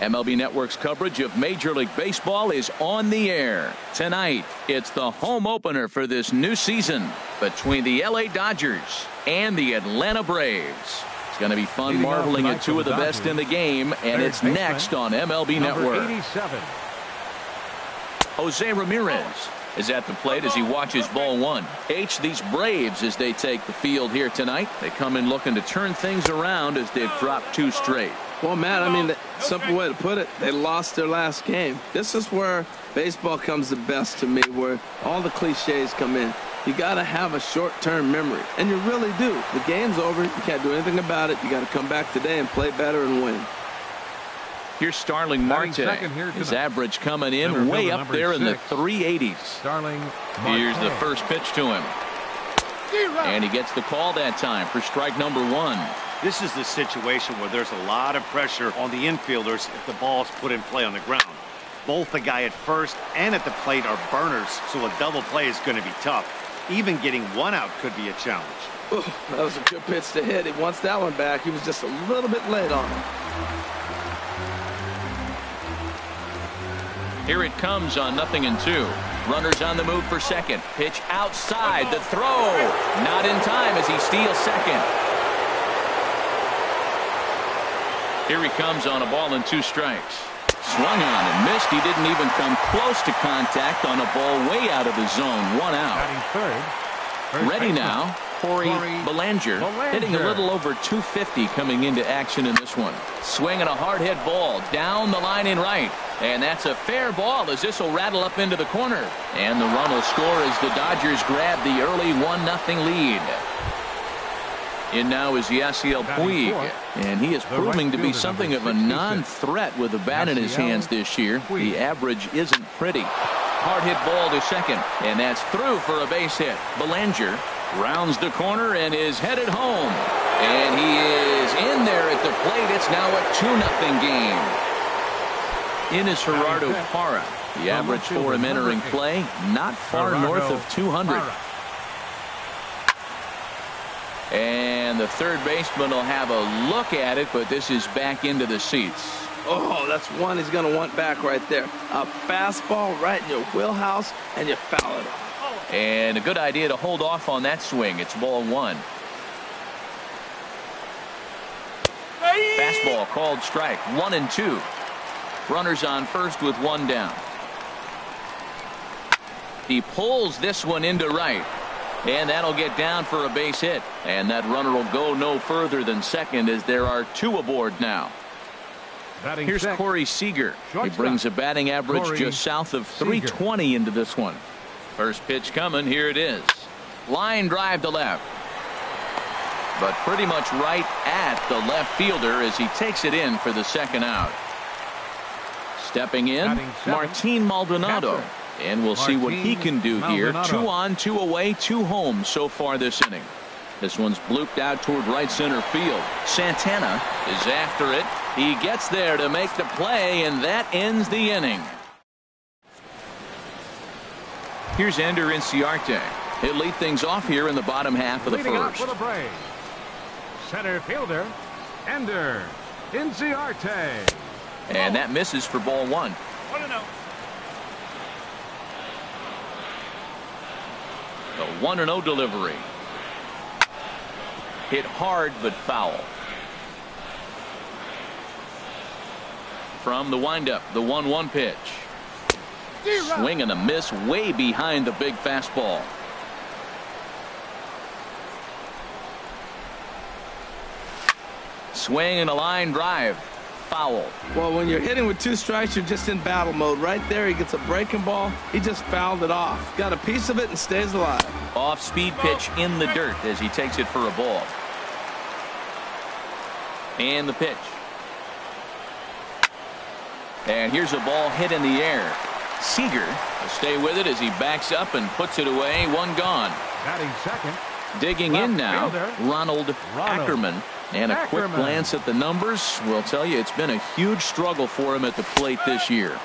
MLB Network's coverage of Major League Baseball is on the air. Tonight, it's the home opener for this new season between the LA Dodgers and the Atlanta Braves. It's going to be fun marveling at two of the best in the game, and it's next on MLB Network. 87. Jose Ramirez is at the plate as he watches ball one. These Braves, as they take the field here tonight, they come in looking to turn things around as they've dropped two straight. Well, Matt, I mean, the simple way to put it, they lost their last game. This is where baseball comes the best to me, where all the cliches come in. You got to have a short-term memory, and you really do. The game's over. You can't do anything about it. You got to come back today and play better and win. Here's Starling Marte. His average coming in way up there in the 380s. Starling Marte. Here's the first pitch to him. And he gets the call that time for strike number one. This is the situation where there's a lot of pressure on the infielders if the ball's put in play on the ground. Both the guy at first and at the plate are burners, so a double play is going to be tough. Even getting one out could be a challenge. Ooh, that was a good pitch to hit. He wants that one back. He was just a little bit late on it. Here it comes on 0-2. Runners on the move for second. Pitch outside. The throw. Not in time as he steals second. Here he comes on a ball and 2 strikes. Swung on and missed. He didn't even come close to contact on a ball way out of the zone. 1 out. Ready now. Corey Bellinger hitting a little over 250 coming into action in this one. Swinging a hard hit ball down the line in right. And that's a fair ball as this will rattle up into the corner. And the run will score as the Dodgers grab the early 1-0 lead. In now is Yasiel Puig, and he is proving to be something of a non-threat with the bat in his hands this year. The average isn't pretty. Hard hit ball to second, and that's through for a base hit. Bellinger rounds the corner and is headed home. And he is in there at the plate. It's now a 2-0 game. In is Gerardo Parra. The average for him entering play, not far north of 200. And the third baseman will have a look at it, but this is back into the seats. Oh, that's one he's going to want back right there. A fastball right in your wheelhouse, and you foul it off. And a good idea to hold off on that swing. It's ball one. Fastball called strike. 1-2. Runners on first with 1 down. He pulls this one into right. And that'll get down for a base hit. And that runner will go no further than second as there are 2 aboard now. Here's Corey Seager. He brings a batting average just south of 320 into this one. First pitch coming. Here it is. Line drive to left. But pretty much right at the left fielder as he takes it in for the second out. Stepping in, Martin Maldonado. And we'll see what he can do here. 2 on, 2 away, 2 home so far this inning. This one's blooped out toward right center field. Santana is after it. He gets there to make the play, and that ends the inning. Here's Ender Inciarte. He'll lead things off here in the bottom half of the first. For the Braves, center fielder Ender Inciarte. And that misses for ball one. 1-0. The 1-0 delivery. Hit hard but foul. From the windup, the 1-1 pitch. Swing and a miss way behind the big fastball. Swing and a line drive. Foul. Well, when you're hitting with 2 strikes, you're just in battle mode. Right there, he gets a breaking ball. He just fouled it off. Got a piece of it and stays alive. Off-speed pitch in the dirt as he takes it for a ball. And the pitch. And here's a ball hit in the air. Seager will stay with it as he backs up and puts it away. 1 gone. Batting second. Digging in now, Ronald Ackerman. And a quick glance at the numbers will tell you it's been a huge struggle for him at the plate this year.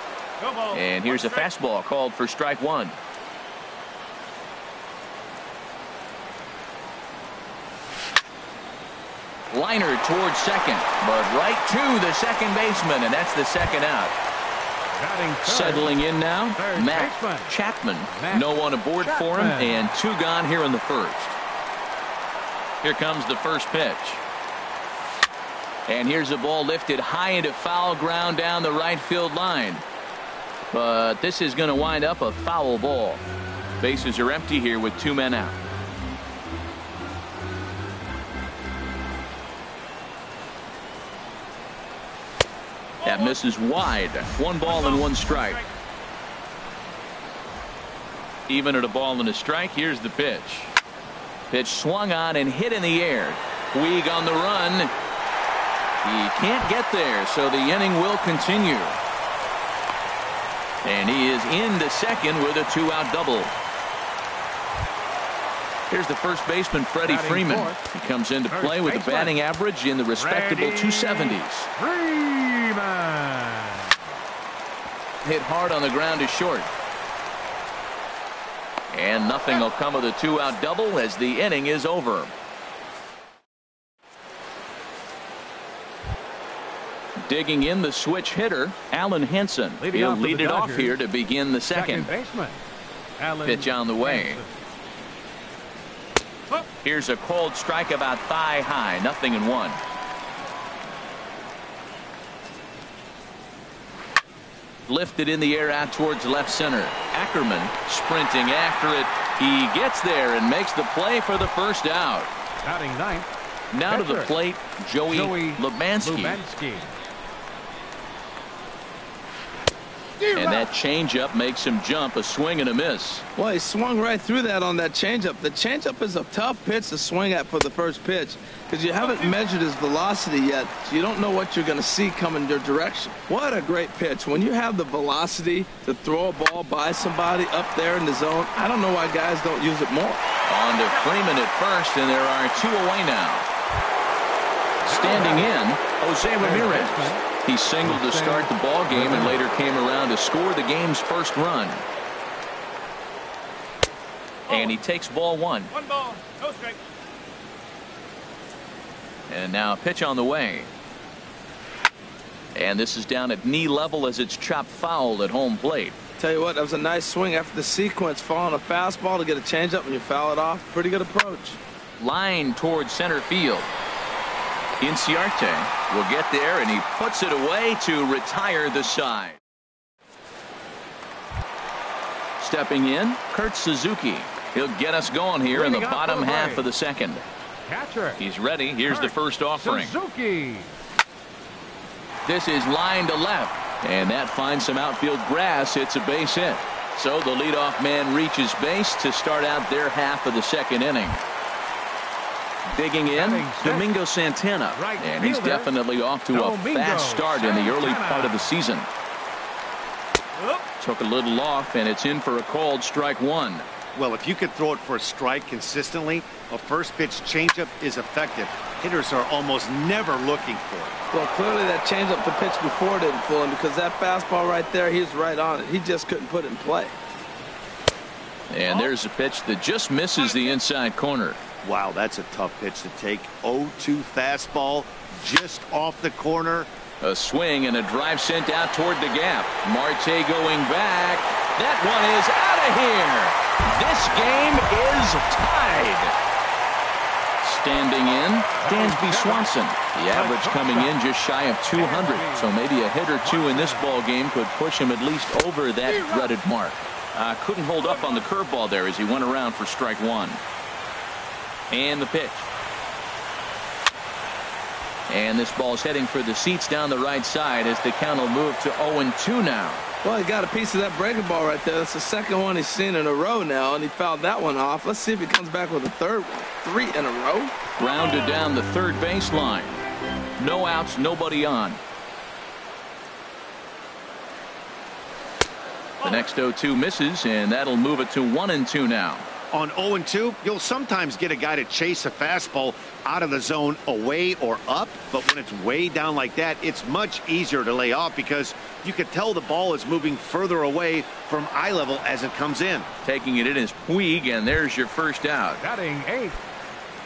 And here's a fastball called for strike 1. Liner towards second, but right to the second baseman, and that's the second out. Settling in now, Matt Chapman. No one aboard for him, and 2 gone here in the first. Here comes the first pitch. And here's a ball lifted high into foul ground down the right field line. But this is going to wind up a foul ball. Bases are empty here with 2 men out. That misses wide. 1 ball and 1 strike. Even at a ball and a strike, here's the pitch. Pitch swung on and hit in the air. Puig on the run. He can't get there, so the inning will continue. And he is into second with a 2-out double. Here's the first baseman, Freddie Freeman. He comes into play with a batting average in the respectable 270s. Hit hard on the ground to short. And nothing will come of the 2-out double as the inning is over. Digging in the switch hitter, Alan Henson. He'll lead it off here to begin the second. Pitch on the way. Here's a cold strike about thigh high. 0-1. Lifted in the air out towards left center. Ackerman sprinting after it. He gets there and makes the play for the first out. Batting ninth. Now to the plate, Joey Lubanski. And that changeup makes him jump. A swing and a miss. Well, he swung right through that on that changeup. The changeup is a tough pitch to swing at for the first pitch because you haven't measured his velocity yet, so you don't know what you're going to see coming your direction. What a great pitch. When you have the velocity to throw a ball by somebody up there in the zone, I don't know why guys don't use it more. On to Freeman at first, and there are 2 away now. Standing in, Jose Ramirez. He singled to start the ball game and later came around to score the game's first run. And he takes ball 1. 1 ball, no strike. And now a pitch on the way. And this is down at knee level as it's chopped foul at home plate. Tell you what, that was a nice swing after the sequence. Following a fastball to get a changeup and you foul it off. Pretty good approach. Line towards center field. Inciarte will get there, and he puts it away to retire the side. Stepping in, Kurt Suzuki. He'll get us going here in the bottom half of the second. Catcher. He's ready. Here's the first offering. Suzuki. This is line to left, and that finds some outfield grass. It's a base hit. So the leadoff man reaches base to start out their half of the second inning. Digging in, Domingo Santana, and he's definitely off to a fast start in the early part of the season. Took a little off, and it's in for a called strike 1. Well, if you could throw it for a strike consistently, a first pitch changeup is effective. Hitters are almost never looking for it. Well, clearly that changeup the pitch before didn't fool him because that fastball right there, he was right on it. He just couldn't put it in play. And there's a pitch that just misses the inside corner. Wow, that's a tough pitch to take. 0-2 fastball just off the corner. A swing and a drive sent out toward the gap. Marte going back. That one is out of here. This game is tied. Standing in, Dansby Swanson. The average coming in just shy of 200. So maybe a hit or 2 in this ball game could push him at least over that dreaded mark. Couldn't hold up on the curveball there as he went around for strike 1. And the pitch. And this ball's heading for the seats down the right side as the count will move to 0-2 now. Well, he got a piece of that breaking ball right there. That's the second one he's seen in a row now, and he fouled that one off. Let's see if he comes back with a third one. 3 in a row. Grounded down the third baseline. No outs, nobody on. The next 0-2 misses, and that'll move it to 1-2 now. On 0-2, you'll sometimes get a guy to chase a fastball out of the zone away or up, but when it's way down like that, it's much easier to lay off because you can tell the ball is moving further away from eye level as it comes in. Taking it in is Puig, and there's your first out. Batting 8th.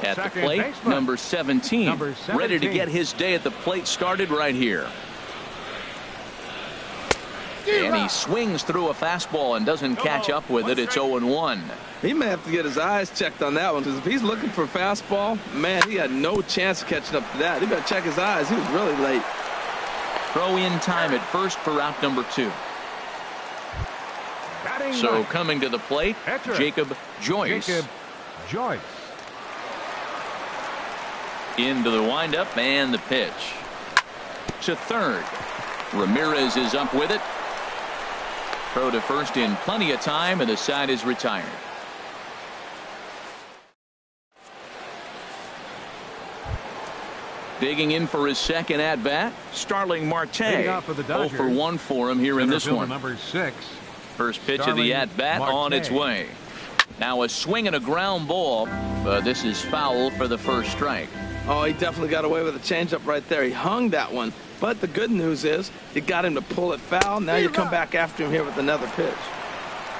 At the Second plate, baseman. number 17. Number 17. Ready to get his day at the plate started right here. And he swings through a fastball and doesn't catch up with it. It's 0-1. He may have to get his eyes checked on that one, because if he's looking for a fastball, man, he had no chance of catching up to that. He better check his eyes. He was really late. Throw in time at first for out number 2. Batting So ninth. coming to the plate, Catcher. Jacob Joyce. Jacob Joyce. Into the windup and the pitch. To third. Ramirez is up with it. Throw to first in plenty of time, and the side is retired. Digging in for his second at bat, Starling Marte. Leading off for the 0 Dodgers. for 1 for him here in this Center one. fielder number 6. First pitch of Starling the at bat on its Marte. way. Now a swing and a ground ball, but this is foul for the first strike. Oh, he definitely got away with a changeup right there. He hung that one. But the good news is you got him to pull it foul. Now you come back after him here with another pitch.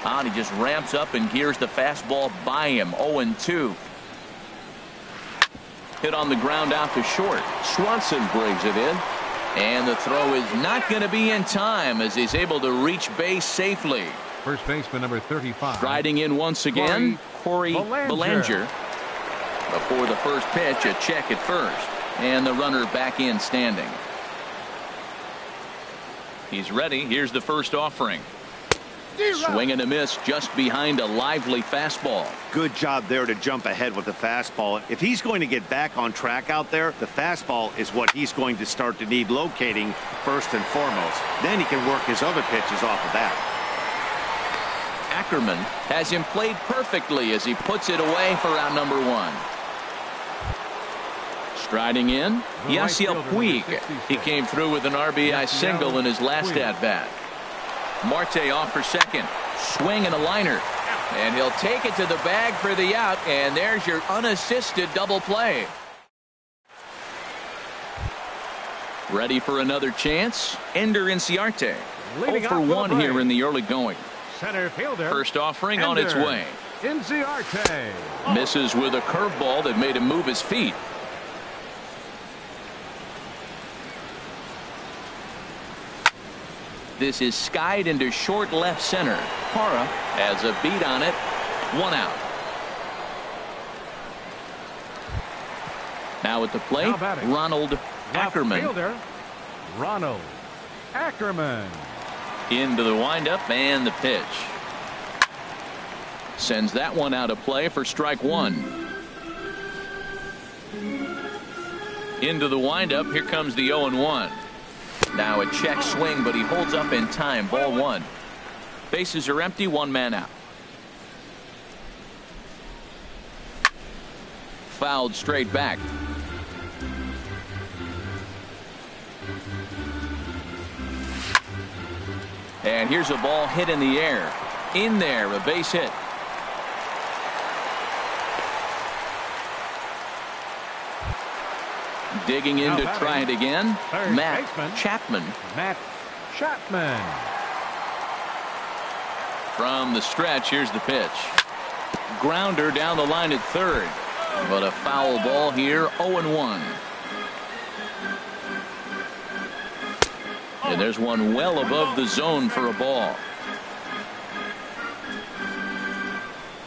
And he just ramps up and gears the fastball by him. 0-2. Hit on the ground out to short. Swanson brings it in. And the throw is not going to be in time as he's able to reach base safely. First baseman number 35. Riding in once again, Corey Belanger. Before the first pitch, a check at first. And the runner back in standing. He's ready. Here's the first offering. Swing and a miss just behind a lively fastball. Good job there to jump ahead with the fastball. If he's going to get back on track out there, the fastball is what he's going to start to need locating first and foremost. Then he can work his other pitches off of that. Ackerman has him played perfectly as he puts it away for out number 1. Striding in, The right Yasiel fielder, Puig. number 66. He came through with an RBI Yasiel single in his last Puig. at-bat. Marte off for second. Swing and a liner. And he'll take it to the bag for the out, and there's your unassisted double play. Ready for another chance? Ender Inciarte. Leading 0 for off for the 1 here Braves. in the early going. Center fielder. First offering on its Ender way. Inciarte. Misses with a curveball that made him move his feet. This is skied into short left center. Parra has a beat on it. 1 out. Now at the plate, Now batting. Ronald Left Ackerman. fielder, Ronald Ackerman. Into the windup and the pitch. Sends that one out of play for strike 1. Into the windup. Here comes the 0-1. Now a check swing, but he holds up in time. Ball 1. Bases are empty. 1 man out. Fouled straight back. And here's a ball hit in the air. In there, a base hit. Digging in Now to batting, try it again. third Matt baseman. Chapman. Matt Chapman. From the stretch, here's the pitch. Grounder down the line at third. But a foul ball here, 0-1. And there's one well above the zone for a ball.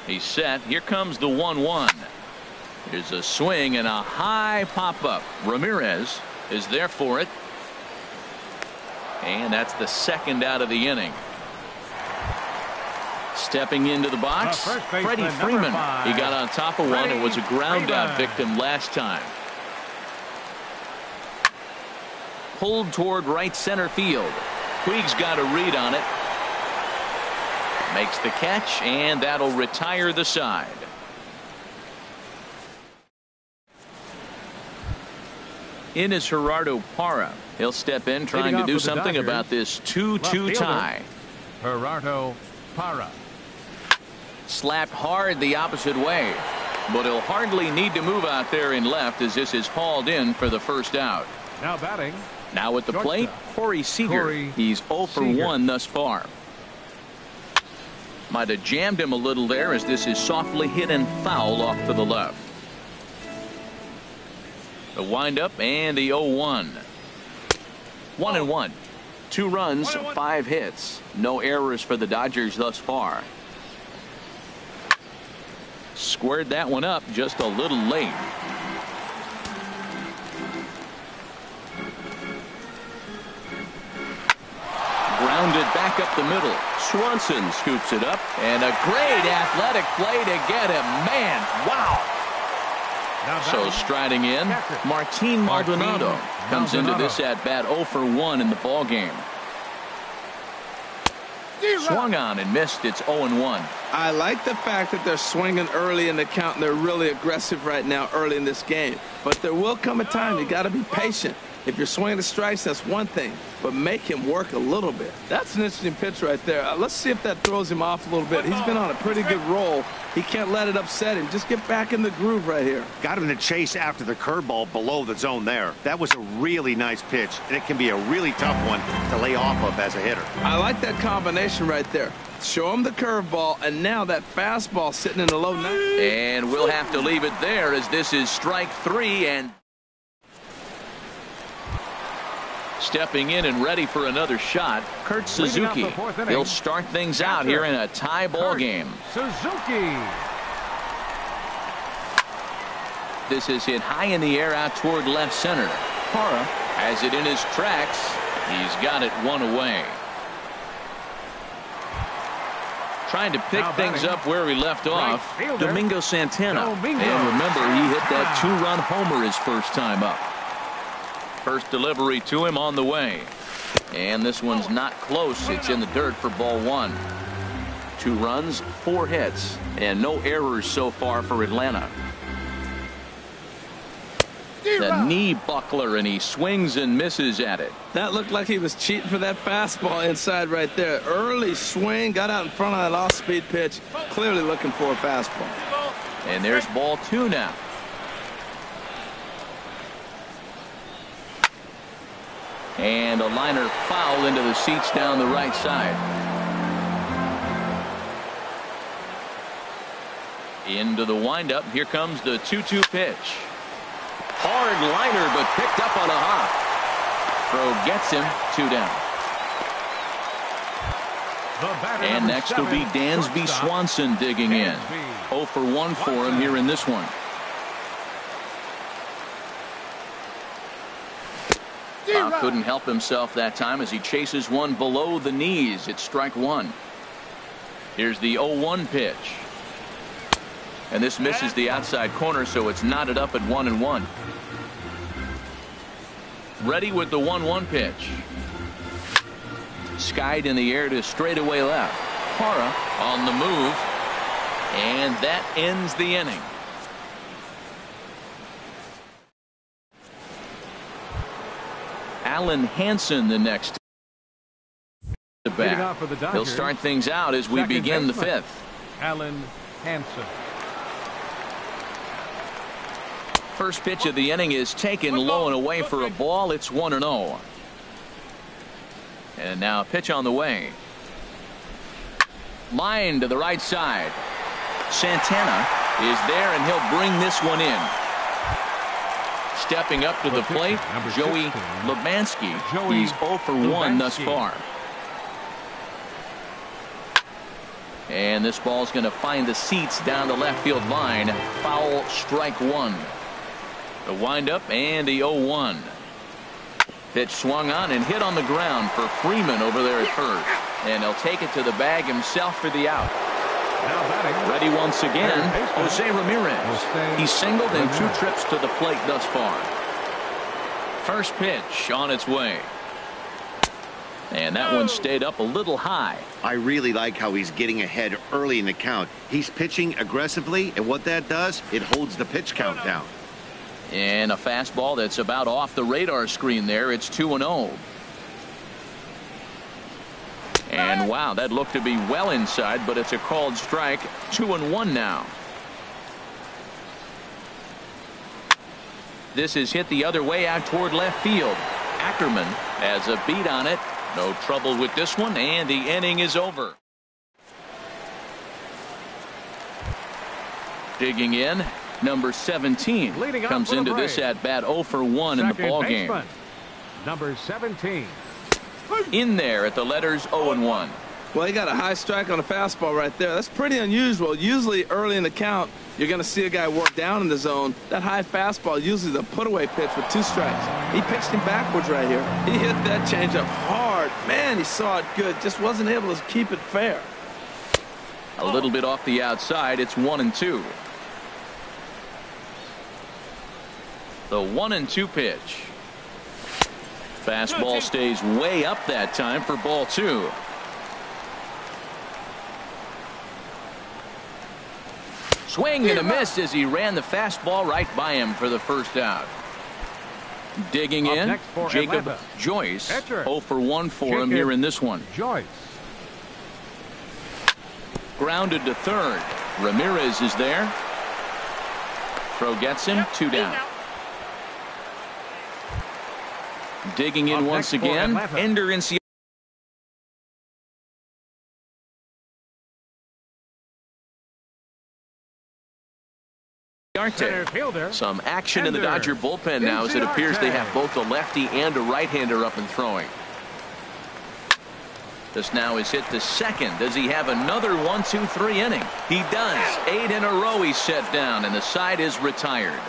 He's set. Here comes the 1-1. Here's a swing and a high pop-up. Ramirez is there for it. And that's the second out of the inning. Stepping into the box, The first baseman, Freddie number Freeman. 5. He got on top of one and was a ground out Freeman. victim last time. Pulled toward right center field. Puig's got a read on it. Makes the catch, and that'll retire the side. In is Gerardo Parra. He'll step in trying to off do for the something Dodgers, about this left 2-2 fielder. tie. Gerardo Parra. Slapped hard the opposite way. But he'll hardly need to move out there in left as this is hauled in for the first out. Now batting, Now at the plate, Corey Seager. Corey He's 0 for Seager. 1 thus far. Might have jammed him a little there as this is softly hit and foul off to the left. The windup and the 0-1. 1-1. 2 runs, 5 hits. No errors for the Dodgers thus far. Squared that one up just a little late. Grounded back up the middle. Swanson scoops it up, and a great athletic play to get him. Man, wow. So striding in, Martin Maldonado comes into this at bat 0 for 1 in the ball game. Swung on and missed. It's 0-1. I like the fact that they're swinging early in the count and they're really aggressive right now early in this game. But there will come a time you got to be patient. If you're swinging the strikes, that's one thing, but make him work a little bit. That's an interesting pitch right there. Let's see if that throws him off a little bit. He's been on a pretty good roll. He can't let it upset him. Just get back in the groove right here. Got him to chase after the curveball below the zone there. That was a really nice pitch, and it can be a really tough one to lay off of as a hitter. I like that combination right there. Show him the curveball, and now that fastball sitting in the low 90s. And we'll have to leave it there as this is strike 3. And stepping in and ready for another shot, Kurt Suzuki. He'll start things out here in a tie ball game. Suzuki. This is hit high in the air out toward left center. Parra has it in his tracks. He's got it 1 away. Trying to pick things up where we left off, Domingo Santana. And remember, he hit that 2-run homer his first time up. First delivery to him on the way. And this one's not close. It's in the dirt for ball 1. 2 runs, 4 hits, and no errors so far for Atlanta. The knee buckler, and he swings and misses at it. That looked like he was cheating for that fastball inside right there. Early swing, got out in front of that off-speed pitch. Clearly looking for a fastball. And there's ball 2 now. And a liner foul into the seats down the right side. Into the windup. Here comes the 2-2 pitch. Hard liner, but picked up on a hop. Throw gets him. 2 down. And next will be Dansby Swanson digging in. 0 for 1 for him here in this one. Couldn't help himself that time as he chases one below the knees. It's strike 1. Here's the 0-1 pitch. And this misses the outside corner, so it's knotted up at 1-1. Ready with the 1-1 pitch. Skied in the air to straightaway left. Parra on the move. And that ends the inning. Alan Hansen the next to bat. He'll start things out as we begin the 5th. Alan Hansen. First pitch of the inning is taken low and away for a ball. It's 1-0. And now a pitch on the way. Line to the right side. Santana is there, and he'll bring this one in. Stepping up to the plate, Joey Lebansky. He's 0 for 1 thus far. And this ball's going to find the seats down the left field line. Foul, strike 1. The windup and the 0-1. Pitch swung on and hit on the ground for Freeman over there at first. And he'll take it to the bag himself for the out. Ready once again, Jose Ramirez. He's singled in 2 trips to the plate thus far. First pitch on its way. And that one stayed up a little high. I really like how he's getting ahead early in the count. He's pitching aggressively, and what that does, it holds the pitch count down. And a fastball that's about off the radar screen there. It's 2-0. And wow, that looked to be well inside, but it's a called strike. 2-1 now. This is hit the other way out toward left field. Ackerman has a beat on it. No trouble with this one, and the inning is over. Digging in, Number 17 comes into this at bat 0 for 1 in the ball game. Number 17. In there at the letters 0 and 1. Well, he got a high strike on a fastball right there. That's pretty unusual. Usually early in the count, you're going to see a guy work down in the zone. That high fastball usually the put-away pitch with 2 strikes. He pitched him backwards right here. He hit that changeup hard. Man, he saw it good. Just wasn't able to keep it fair. A little bit off the outside. It's 1 and 2. The 1 and 2 pitch. Fastball stays way up that time for ball 2. Swing and a miss as he ran the fastball right by him for the first out. Digging in, Jacob Atlanta. Joyce. Pitcher. 0 for 1 for him here in this one. Joyce. Grounded to third. Ramirez is there. Throw gets him. 2 down. Digging in once again. Ender in Seattle. Some action in the Dodger bullpen now as it appears they have both a lefty and a right-hander up and throwing. This now is hit to second. Does he have another 1-2-3 inning? He does. 8 in a row he's set down, and the side is retired.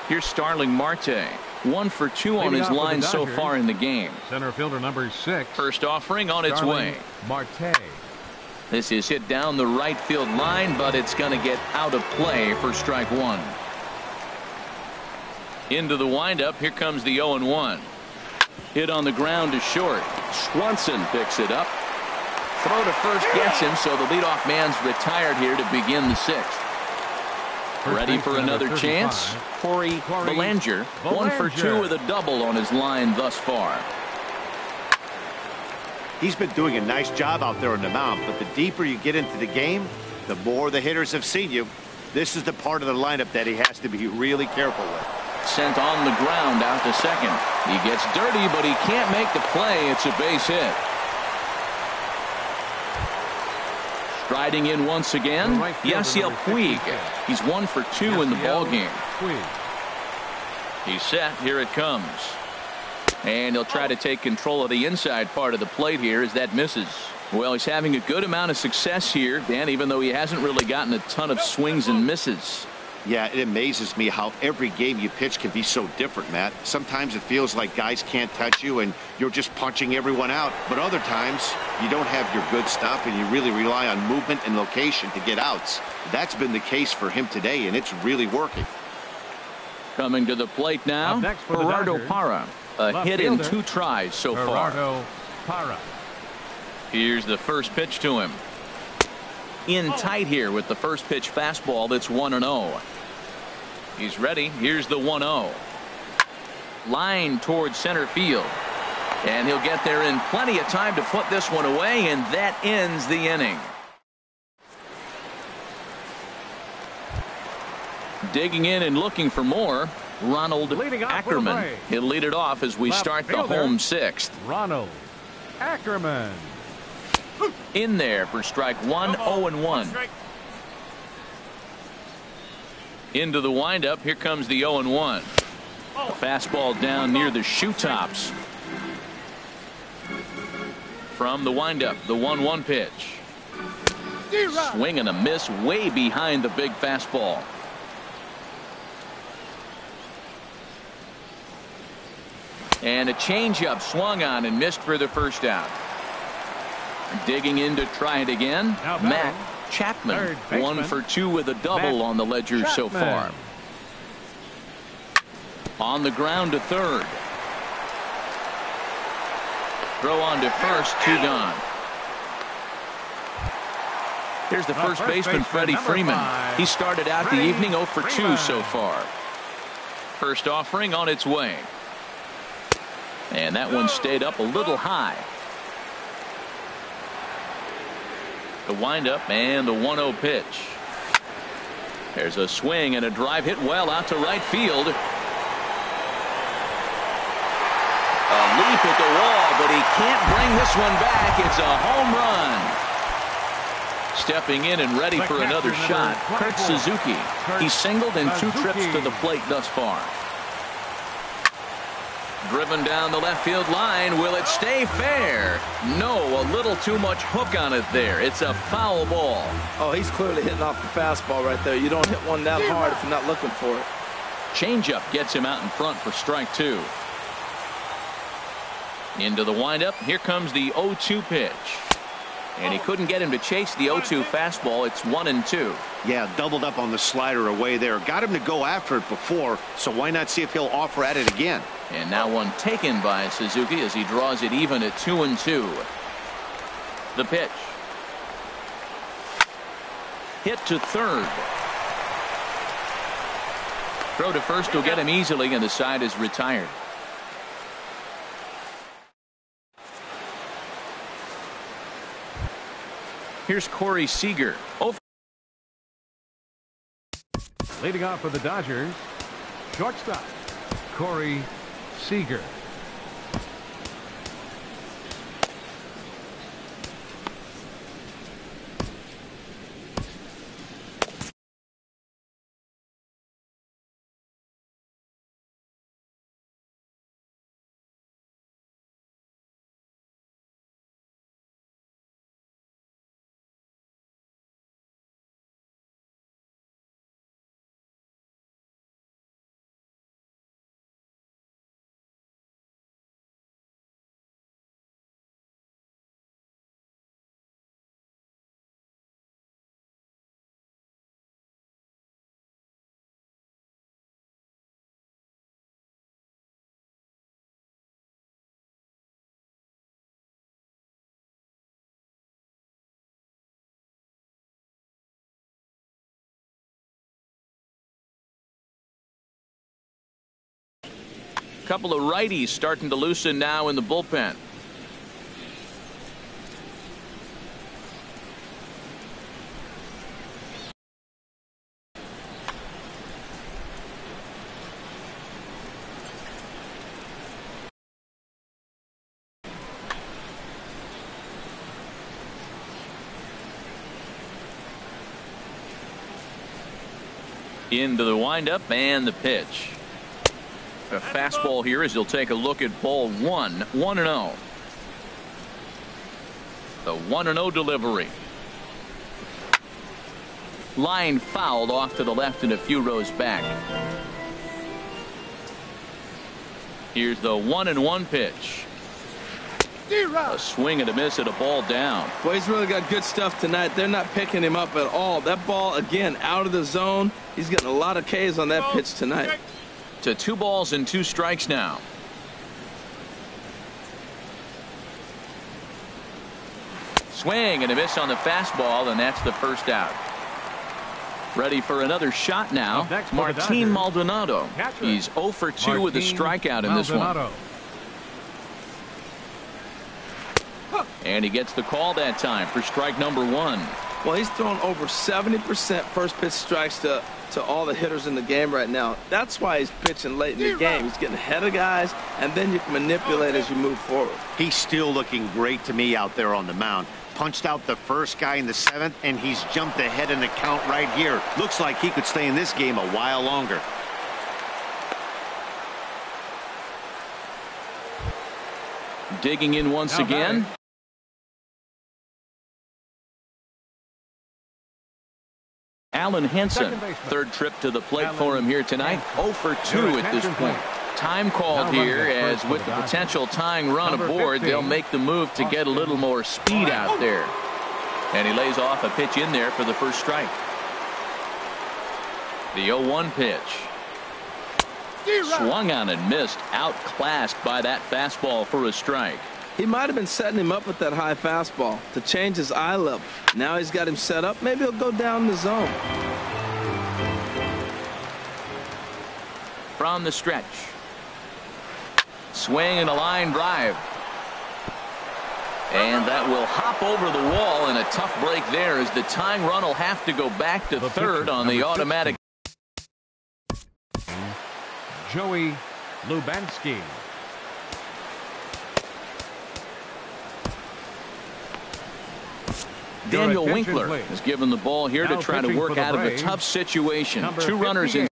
Here's Starling Marte. 1 for 2 on his line so far in the game. Center fielder number 6. First offering on its way. Marte. This is hit down the right field line, but it's going to get out of play for strike 1. Into the windup. Here comes the 0 and 1. Hit on the ground to short. Swanson picks it up. Throw to first gets him, so the leadoff man's retired here to begin the 6th. Ready for another chance. Corey Bellinger. 1 for 2 with a double on his line thus far. He's been doing a nice job out there on the mound, but the deeper you get into the game, the more the hitters have seen you. This is the part of the lineup that he has to be really careful with. Sent on the ground out to second. He gets dirty, but he can't make the play. It's a base hit. Striding in once again, Yasiel Puig. He's 1 for 2 in the ball game. He's set. Here it comes. And he'll try to take control of the inside part of the plate here as that misses. Well, he's having a good amount of success here, Dan, even though he hasn't really gotten a ton of swings and misses. Yeah, it amazes me how every game you pitch can be so different, Matt. Sometimes it feels like guys can't touch you and you're just punching everyone out. But other times you don't have your good stuff and you really rely on movement and location to get outs. That's been the case for him today, and it's really working. Coming to the plate now, Gerardo Parra. A hit in 2 tries so far. Here's the first pitch to him. In tight here with the first pitch fastball that's 1-0. He's ready. Here's the 1-0. Line towards center field. And he'll get there in plenty of time to put this one away, and that ends the inning. Digging in and looking for more. Ronald Ackerman. He'll lead it off as we start the home 6th. Ronald Ackerman. In there for strike 1, 0 and 1. Into the windup. Here comes the 0 and 1. A fastball down near the shoe tops. From the windup, the 1-1 pitch. Swing and a miss way behind the big fastball. And a changeup swung on and missed for the first out. Digging in to try it again. Matt Chapman. 1 for 2 with a double on the ledger so far. On the ground to third. Throw on to first. 2 gone. Here's the first baseman, Freddie Freeman. He started out the evening 0 for 2 so far. First offering on its way. And that one stayed up a little high. The windup and the 1-0 pitch. There's a swing and a drive hit well out to right field. A leap at the wall, but he can't bring this one back. It's a home run. Stepping in and ready for another shot, Kurt Suzuki. He's singled in 2 trips to the plate thus far. Driven down the left field line. Will it stay fair? No, a little too much hook on it there. It's a foul ball. Oh, he's clearly hitting off the fastball right there. You don't hit one that hard if you're not looking for it. Changeup gets him out in front for strike 2. Into the windup. Here comes the 0-2 pitch. And he couldn't get him to chase the 0-2 fastball. It's 1-2. Yeah, doubled up on the slider away there. Got him to go after it before, so why not see if he'll offer at it again? And now one taken by Suzuki as he draws it even at 2-2. The pitch. Hit to third. Throw to first will get him easily, and the side is retired. Here's Corey Seager. Leading off for the Dodgers, shortstop, Corey Seager. Couple of righties starting to loosen now in the bullpen. Into the windup and the pitch. A fastball here as he'll take a look at ball 1. 1-0. The 1-0 delivery. Line fouled off to the left and a few rows back. Here's the 1-1 pitch. A swing and a miss at a ball down. Well, he's really got good stuff tonight. They're not picking him up at all. That ball, again, out of the zone. He's getting a lot of Ks on that pitch tonight. To 2 balls and 2 strikes now. Swing and a miss on the fastball, and that's the first out. Ready for another shot now. Martin Maldonado. He's 0 for 2 with a strikeout in this one. And he gets the call that time for strike number 1. Well, he's thrown over 70% first pitch strikes to all the hitters in the game right now. That's why he's pitching late in the game. He's getting ahead of guys, and then you can manipulate as you move forward. He's still looking great to me out there on the mound. Punched out the first guy in the 7th, and he's jumped ahead in the count right here. Looks like he could stay in this game a while longer. Digging in once again. Alan Henson, third trip to the plate for him here tonight. 0 for 2 at this point. Time called here, as with the potential tying run aboard, they'll make the move to get a little more speed out there. And he lays off a pitch in there for the first strike. The 0-1 pitch. Swung on and missed, outclassed by that fastball for a strike. He might have been setting him up with that high fastball to change his eye level. Now he's got him set up. Maybe he'll go down the zone. From the stretch. Swing and a line drive. And that will hop over the wall, and a tough break there as the tying run will have to go back to third on the automatic. Joey Lubanski. Daniel attention, Winkler please. is given the ball here Now to try to pitching work for the out of a Braves, tough situation. number 2 runners in. 58.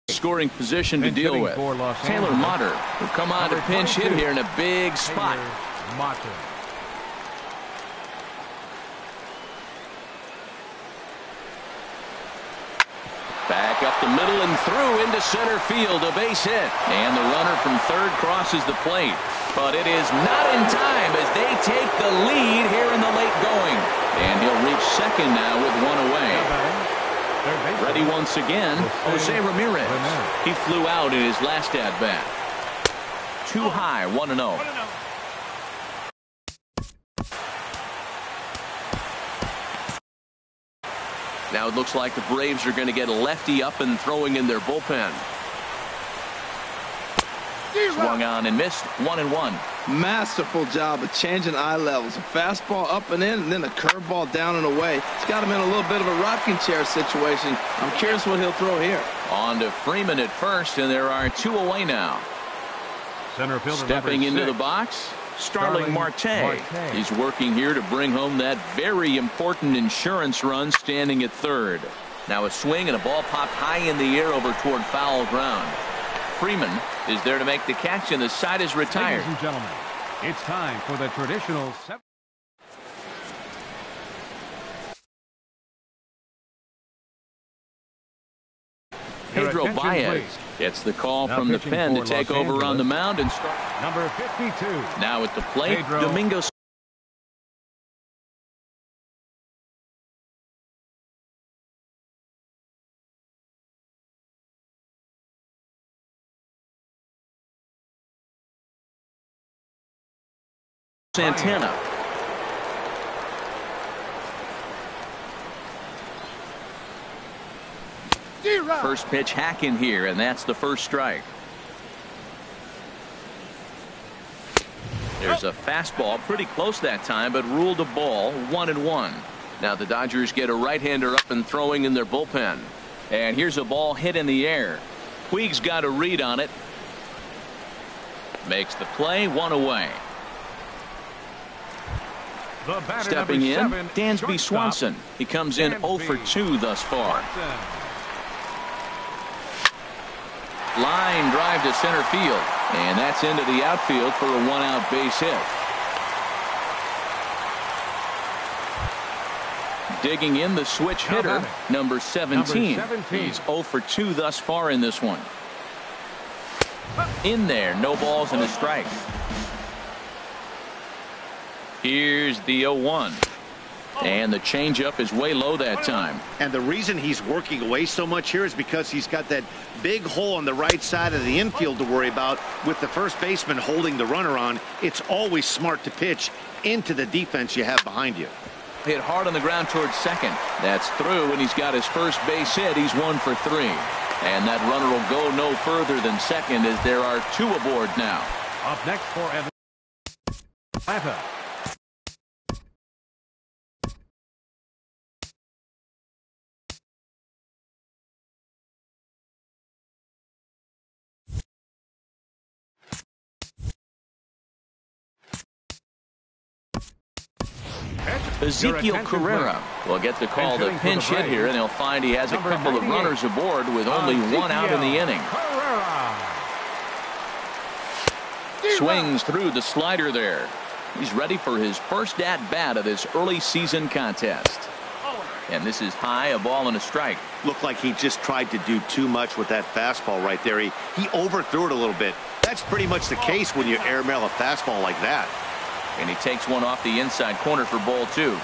Scoring position to Pinch deal hitting with. for Los Taylor Angeles. Motter will come on to Number pinch hit 22. here in a big spot. Taylor Motter. Back up the middle and through into center field, a base hit. And the runner from third crosses the plate. But it is not in time as they take the lead here in the late going. And he'll reach second now with 1 away. Ready once again, Jose Ramirez. He flew out in his last at-bat. Too high, 1-0. Now it looks like the Braves are going to get a lefty up and throwing in their bullpen. Swung on and missed, 1-1. Masterful job of changing eye levels. A fastball up and in, and then a curveball down and away. It's got him in a little bit of a rocking chair situation. I'm curious what he'll throw here. On to Freeman at first, and there are 2 away now. Center fielder Stepping number into 6. the box, Starling Marte. Marte. He's working here to bring home that very important insurance run, standing at third. Now a swing and a ball popped high in the air over toward foul ground. Freeman is there to make the catch, and the side is retired. Ladies and gentlemen, it's time for the traditional 7. Pedro attention, Baez please. gets the call Now from the pitching pen to for take Los over on Angeles. the mound and start. Number 52. Now at the plate, Pedro. Domingo Santana. First pitch hack in here, and that's the first strike. There's a fastball pretty close that time, but ruled a ball, 1-1. Now the Dodgers get a right-hander up and throwing in their bullpen. And here's a ball hit in the air. Puig's got a read on it. Makes the play, 1 away. The batter, Stepping in, number 7, Dansby shortstop, Swanson. He comes in 0 for 2 thus far. Swanson. Line drive to center field, and that's into the outfield for a 1-out base hit. Digging in the switch How hitter, about it? number 17. Number 17. He's 0 for 2 thus far in this one. In there, no balls and a strike. Here's the 0-1. And the changeup is way low that time. And the reason he's working away so much here is because he's got that big hole on the right side of the infield to worry about. With the first baseman holding the runner on, it's always smart to pitch into the defense you have behind you. Hit hard on the ground towards second. That's through, and he's got his first base hit. He's 1 for 3. And that runner will go no further than second as there are 2 aboard now. Up next for Atlanta. Ezekiel Carrera will get the call to pinch hit here, and he'll find he has a couple of runners aboard with only 1 out in the inning. Swings through the slider there. He's ready for his first at-bat of this early season contest. And this is high, a ball and a strike. Looked like he just tried to do too much with that fastball right there. He overthrew it a little bit. That's pretty much the case when you airmail a fastball like that. And he takes one off the inside corner for ball 2.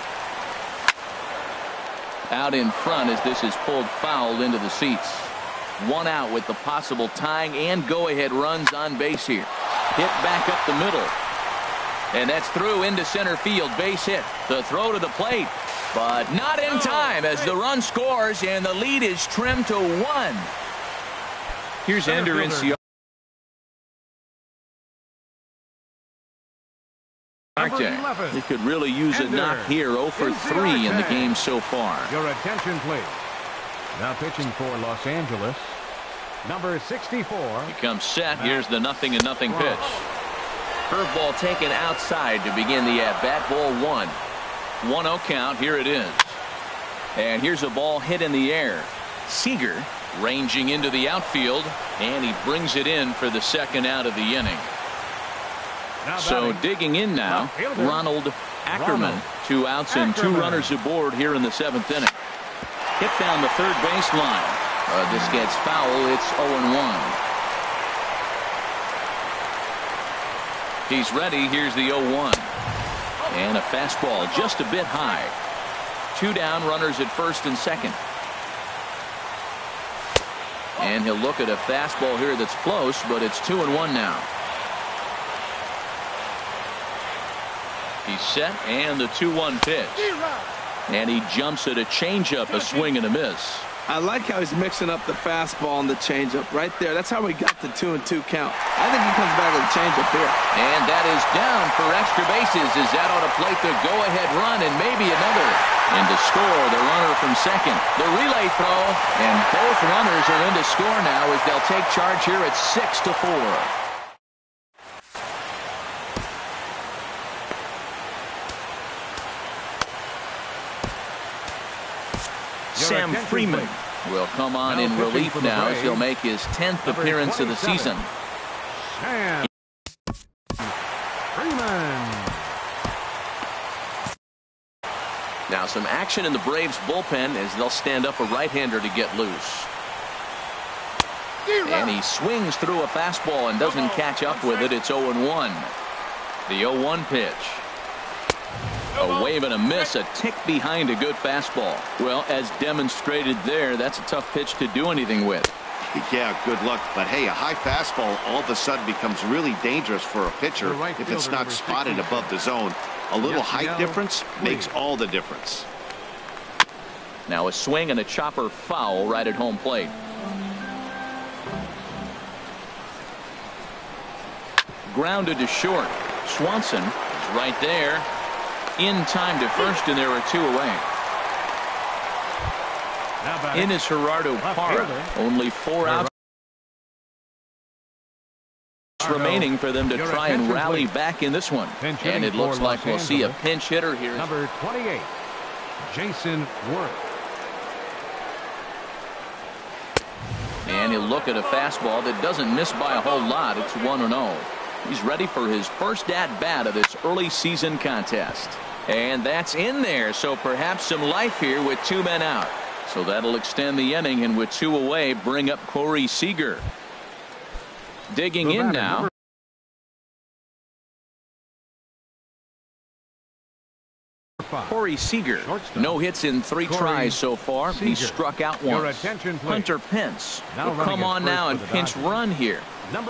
Out in front as this is pulled foul into the seats. 1 out with the possible tying and go-ahead runs on base here. Hit back up the middle. And that's through into center field. Base hit. The throw to the plate. But not in time as the run scores and the lead is trimmed to 1. Here's Ender Inciarte. 11. He could really use a knock here. 0 for 3 in the game so far. Your attention, please. Now pitching for Los Angeles, number 64. He comes set. Here's the 0-0 pitch. Curveball taken outside to begin the at-bat. Ball 1. 1-0 count. Here it is. And here's a ball hit in the air. Seager ranging into the outfield, and he brings it in for the second out of the inning. So digging in now, Ronald Ackerman. 2 outs and 2 runners aboard here in the 7th inning. Hit down the third baseline. This gets foul. It's 0-1. He's ready. Here's the 0-1. And a fastball just a bit high. 2 down, runners at first and second. And he'll look at a fastball here that's close, but it's 2-1 now. He's set, and the 2-1 pitch. And he jumps at a changeup, a swing and a miss. I like how he's mixing up the fastball and the changeup right there. That's how we got the 2-2 count. I think he comes back with a changeup here. And that is down for extra bases as that ought to plate the go-ahead run and maybe another. And to score, the runner from second. The relay throw, and both runners are in to score now as they'll take charge here at 6-4. Sam Freeman will come on in relief now as he'll make his 10th appearance of the season. Sam Freeman. Now some action in the Braves bullpen as they'll stand up a right-hander to get loose. And he swings through a fastball and doesn't catch up with it. It's 0-1. The 0-1 pitch. A wave and a miss, a tick behind a good fastball. Well, as demonstrated there, that's a tough pitch to do anything with. Yeah, good luck. But hey, a high fastball all of a sudden becomes really dangerous for a pitcher if it's not spotted above the zone. A little height difference makes all the difference. Now a swing and a chopper foul right at home plate. Grounded to short. Swanson is right there. In time to first, and there are 2 away. In is Gerardo Parra. Only 4 outs remaining for them to try and rally back in this one. And it looks like we'll see a pinch hitter here. Number 28, Jason Worth. And he'll look at a fastball that doesn't miss by a whole lot. It's 1-0. He's ready for his first at-bat of this early season contest. And that's in there, so perhaps some life here with 2 men out. So that'll extend the inning, and with 2 away, bring up Corey Seager. Digging in now. Corey Seager, no hits in 3 tries so far. He struck out once. Hunter Pence will come on now and pinch run here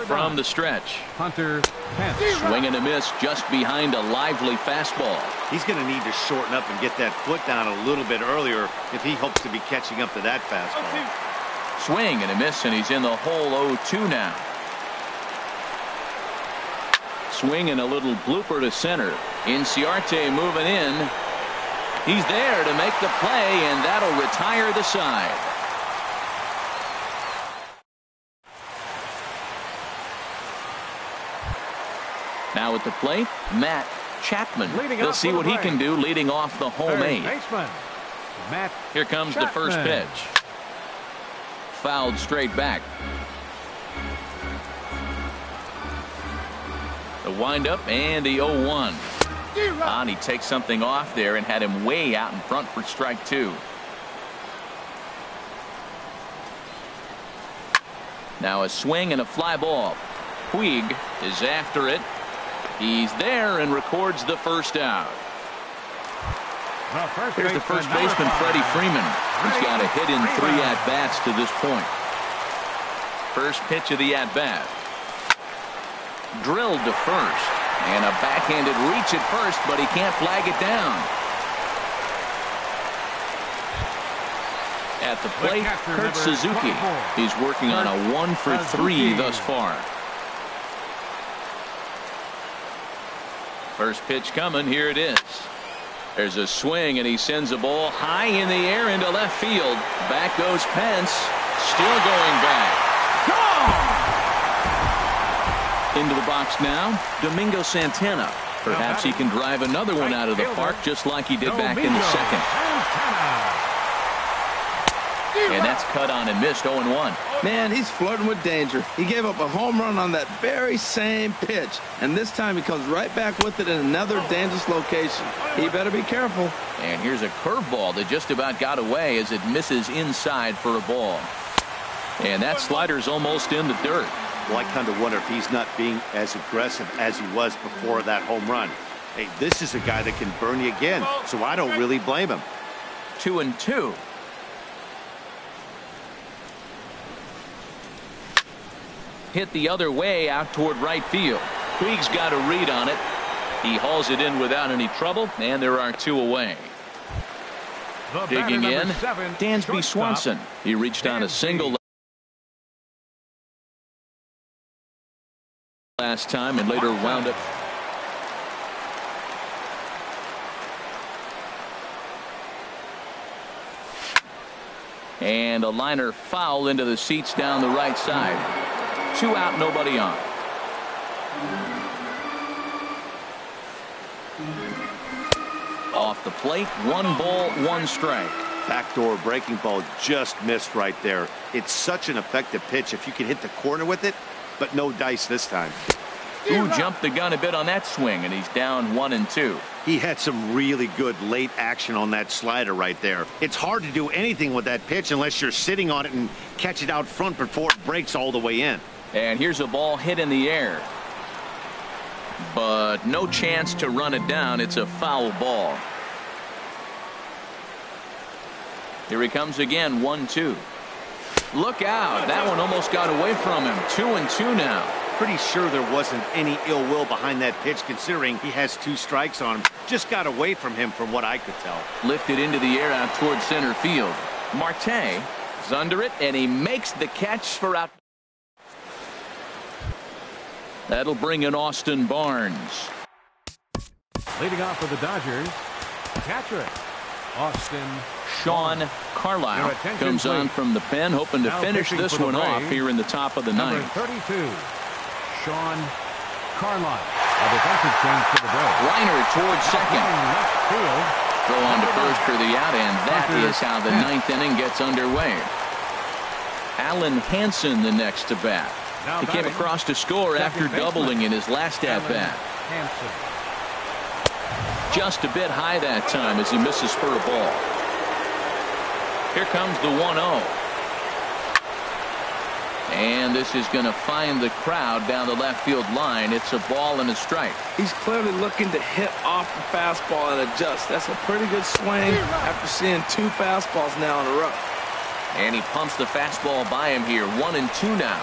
from the stretch. Hunter Pence. Swing and a miss just behind a lively fastball. He's going to need to shorten up and get that foot down a little bit earlier if he hopes to be catching up to that fastball. Swing and a miss, and he's in the hole 0-2 now. Swing and a little blooper to center. Inciarte moving in. He's there to make the play, and that'll retire the side. Now at the plate, Matt Chapman. We'll see what he can do leading off the home 8. Here comes the first pitch. Fouled straight back. The windup and the 0-1. And he takes something off there and had him way out in front for strike 2. Now a swing and a fly ball. Puig is after it. He's there and records the first out. Here's the first baseman, Freddie Freeman. He's got a hit in 3 at-bats to this point. First pitch of the at-bat. Drilled to first. And a backhanded reach at first, but he can't flag it down. At the plate, Kurt Suzuki. He's working on a 1 for 3 thus far. First pitch coming. Here it is. There's a swing, and he sends a ball high in the air into left field. Back goes Pence. Still going back. Gone! Into the box now, Domingo Santana. Perhaps he can drive another one out of the park just like he did back in the second. And that's cut on and missed. 0-1. Man, he's flirting with danger. He gave up a home run on that very same pitch. And this time he comes right back with it in another dangerous location. He better be careful. And here's a curveball that just about got away as it misses inside for a ball. And that slider's almost in the dirt. Well, I kind of wonder if he's not being as aggressive as he was before that home run. Hey, this is a guy that can burn you again, so I don't really blame him. 2-2. Hit the other way out toward right field. Puig's got a read on it. He hauls it in without any trouble, and there are 2 away. Digging in, Dansby Swanson. He reached on a single last time and later wound up. And a liner foul into the seats down the right side. 2 out, nobody on. Off the plate, 1 ball, 1 strike. Backdoor breaking ball just missed right there. It's such an effective pitch if you can hit the corner with it, but no dice this time. Who jumped the gun a bit on that swing, and he's down 1-2. He had some really good late action on that slider right there. It's hard to do anything with that pitch unless you're sitting on it and catch it out front before it breaks all the way in. And here's a ball hit in the air. But no chance to run it down. It's a foul ball. Here he comes again, 1-2. Look out. That one almost got away from him. 2-2 now. Pretty sure there wasn't any ill will behind that pitch considering he has 2 strikes on him. Just got away from him from what I could tell. Lifted into the air out towards center field. Marte is under it, and he makes the catch for out. That'll bring in Austin Barnes. Leading off for the Dodgers, catcher Austin. Sean Carlisle comes on from the pen, hoping to finish this one off here in the top of the ninth. Number 32, Sean Carlisle. A defensive change for the Braves. Liner towards second. Left field. Throw on to first for the out, and that is how the 9th inning gets underway. Alan Hansen the next to bat. He came across to score after doubling in his last at-bat. Just a bit high that time as he misses for a ball. Here comes the 1-0. And this is going to find the crowd down the left field line. It's a ball and a strike. He's clearly looking to hit off the fastball and adjust. That's a pretty good swing after seeing 2 fastballs now in a row. And he pumps the fastball by him here. 1-2 now.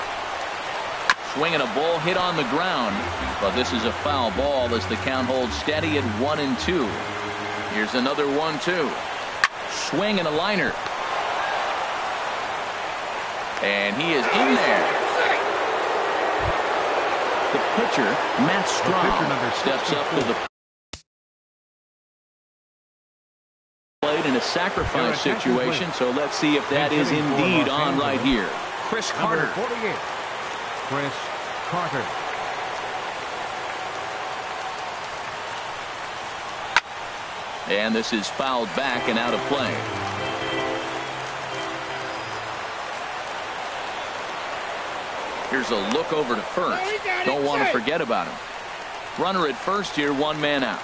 Swinging a ball hit on the ground, but this is a foul ball as the count holds steady at 1-2. Here's another 1-2. Swing and a liner. And he is in there. The pitcher, Matt Strahm, steps up to the plate in a sacrifice situation, so let's see if that is indeed on right here. Chris Carter. Chris Carter. And this is fouled back and out of play. Here's a look over to first. Don't want to forget about him. Runner at first here, 1 man out.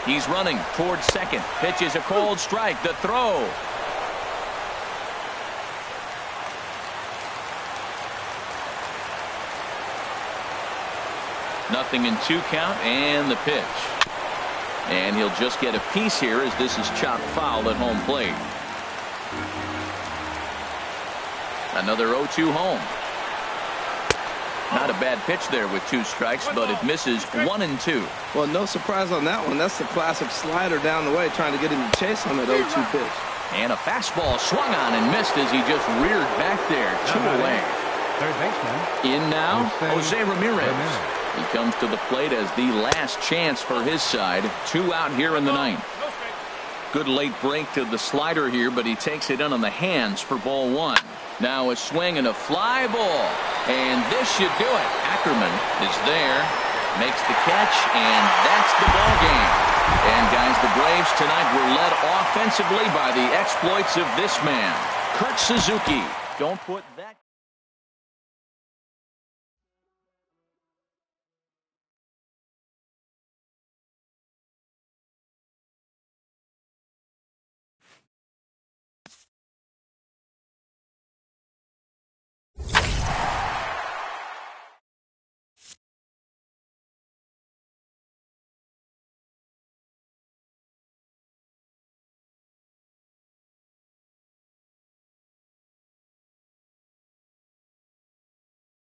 He's running towards second. Pitch is a cold strike. The throw. Nothing in 2 count, and the pitch. And he'll just get a piece here as this is chopped foul at home plate. Another 0-2 home. Not a bad pitch there with 2 strikes, but it misses 1-2. Well, no surprise on that one. That's the classic slider down the way, trying to get him to chase on that 0-2 pitch. And a fastball swung on and missed as he just reared back there. 2 away. Third baseman. In now, Jose Ramirez. He comes to the plate as the last chance for his side. 2 out here in the 9th. Good late break to the slider here, but he takes it in on the hands for ball 1. Now a swing and a fly ball. And this should do it. Ackerman is there, makes the catch, and that's the ball game. And guys, the Braves tonight were led offensively by the exploits of this man, Kurt Suzuki. Don't put that